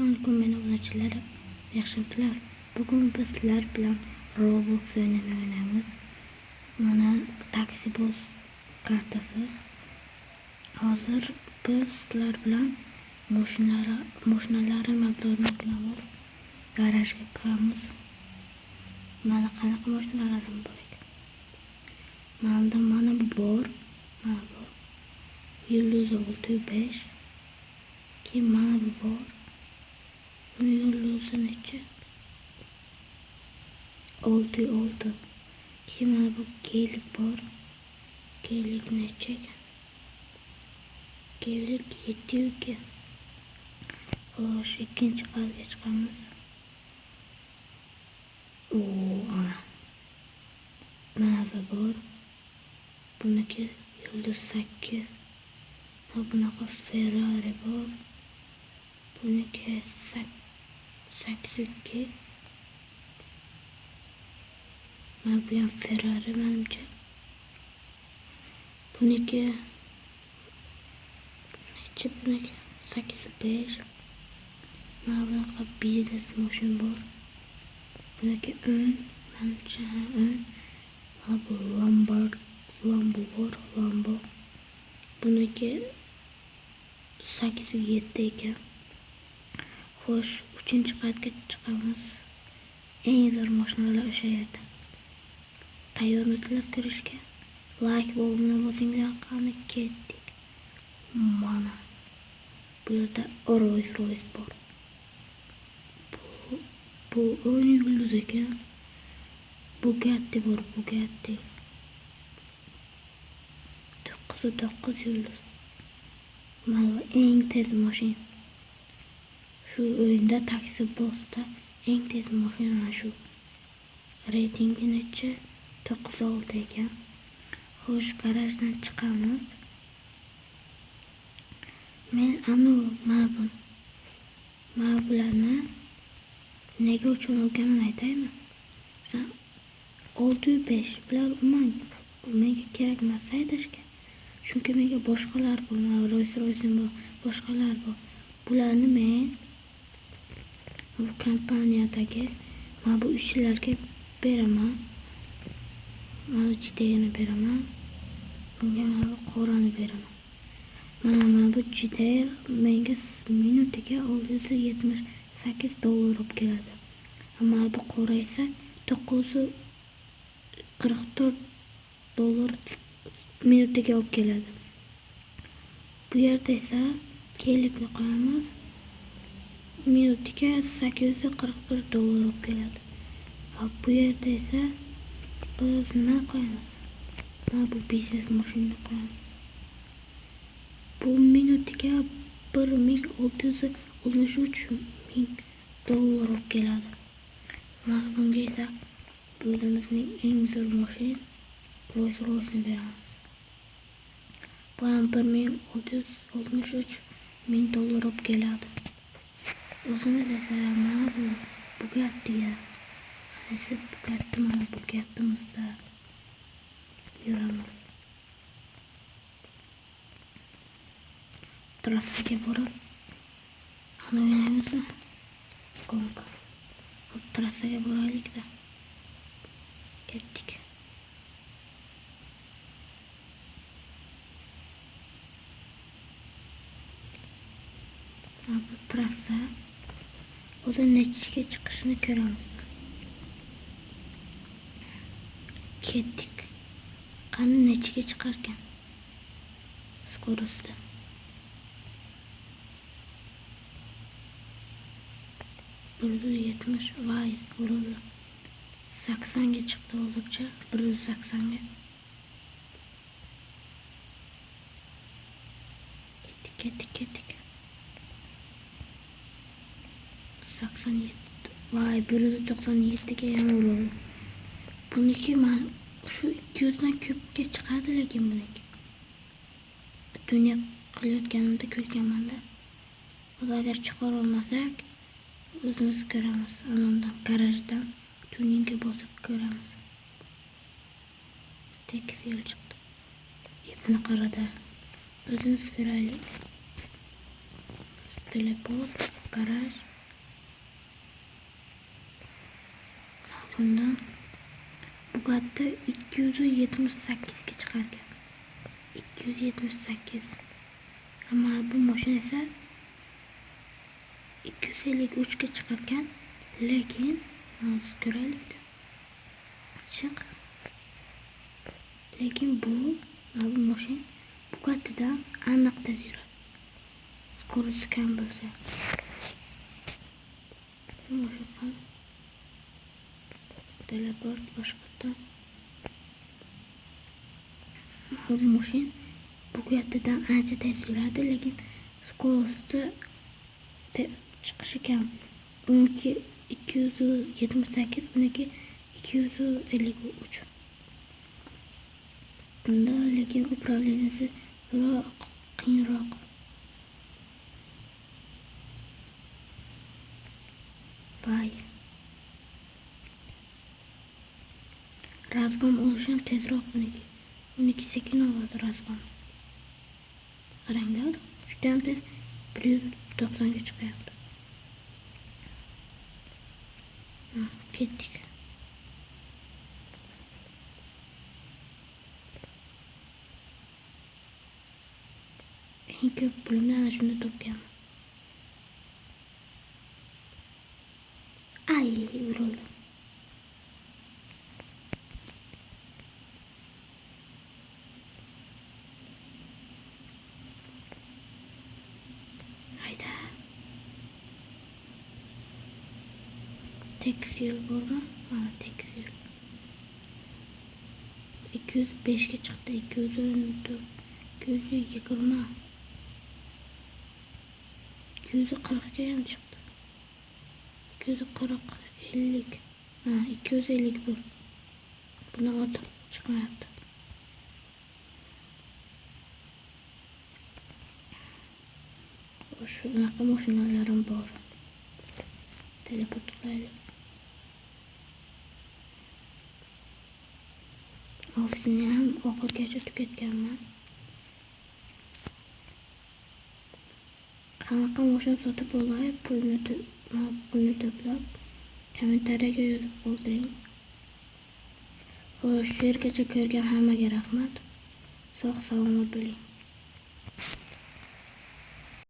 Assalomu alaykum meni obunachilarim, yaxshimisizlar? Bugun biz sizlar bilan Roblox o'yinini o'ynaymiz. Mana taksi boss kartasi. Hozir biz sizlar bilan mashinalarni mablarini qilamiz. Garajga kiramiz. Mana qanaqa mashinalarim bor ekan. Mana bu bor. Mana bu Yulduz 605. Keyin mana bu bor. Yulduzi necha? 6. Keyin mana bu keylik bor. Keylik necha ekan? Keylik 7 Xo'sh, ikkinchi qalga chiqamiz. Mana bu bor. Buniki Yulduz 8. Bunaqa Ferrari bor. Buniki 8. Mana bu ham Ferrari menimcha. Buniki necha? Buniki 8.5. Mana bunaqa biznes mashina bor. Buniki 10. Menimcha 10. Mana bu Lambo bor. Lambo. Buniki 8.7 ekan. Xo'sh, 3-qatga chiqamiz. Eng zo'r mashinalar o'sha yerda. Tayyormisizlar kirishga? Like bo'lgani bosinglar, qani ketdik. Mana bu yerda Rolls-Royce bor. Bu Yulduz ekan. Bugatti bor, Bugatti. 9 Yulduz. Mana eng tez mashina. Shu o'yinda taksi bossda eng tez mashina shu. Reytingi necha? 9.6 ekan. Xo'sh, garajdan chiqamiz. Men mana bularni nega uchun olganimni aytaymi? 605 bular menga kerak emas haydashga. Chunki menga boshqalar bor, Rolls-Royce bor, boshqalar bor. Bularni men bu kompaniyadagi bu ishchilarga beraman. Mana jidayini beraman. Bunga mana qorani beraman. Mana bu jiday menga minutiga $678 olib keladi. Ammo bu qora esa $944 minutiga olib keladi. Bu yerda esa keylikni qo'yamiz. Minutiga $841 olib keladi. Bu yerda esa biz nima qo'yamiz? Mana bu biznes mashinani qo'yamiz. Bu minutiga $1,663,000 olib keladi. Mana bunga esa o'zimizning eng zo'r mashina Rolls-Royce'ni beramiz. Bu ham $1,663,000 olib keladi. O'zimiz esa mana bu Bugatti'ga. Esa mana Bugatti'mizda yuramiz. Trassaga borib o'ynaymizmi? Gongor. Trassaga boraylik-da. Ketdik. Bu trassa. O'zi nechiga chiqishini ko'ramiz. Ketdik. Qani nechiga chiqar ekan? Skorosti. Vay, urildi. 80 ga chiqdi hozircha. 180 ga. Ketdik. 87. Vay, 197 ga yana urildi. Buniki shu 200 dan ko'pga chiqadi, lekin buniki. Dunyo qilayotganimda ko'rganman-da. Agar chiqara olmasak, o'zimiz ko'ramiz. Anondan garajdan tuningga bosib ko'ramiz. Tekis yo'l chiqdi. Buni qarada. O'zimiz ko'raylik. Teleport, garaj. Shundan Bugatti 278 ga chiqargan. 278. Ama bu mashina esa 253 ga chiqargan. Lekin hozir ko'raylik. Chiq. Lekin bu mashina Bugattidan aniq tez yuradi. Skorosti kam bo'lsa. Mashina teleport boshqatda. Bu mashina Bugattidan ancha tez yuradi, lekin skorosti chiqishi kam. Buniki 278, buniki 253. Bunda lekin upravleniyasi biroq qiyinroq. Vay. Razg'om olishim tezroq buniki. Buniki sekin oladi razg'om. Qaranglar, juda ham tez 190 ga chiqyapti. Ketdik. Eng ko'p pulimni ana shunda topganman. Ay, urildim. Hayda. Tekstil bormi? Mana tekstil. 205 ga chiqdi. 214, 220, 240 ga ham chiqdi. 240, 50. Ha, 251. Bundan ortiq chiqmayapti. Shunaqa mashinalarim bor. Teleport qilaylik. Ofisini ham oxirgacha tugatganman. Qanaqa mashina sotib olay, pulni to'plab kommentariyaga yozib qoldiring. Xo'sh, shu yergacha ko'rgan hammaga rahmat. Sog' salomat bo'ling.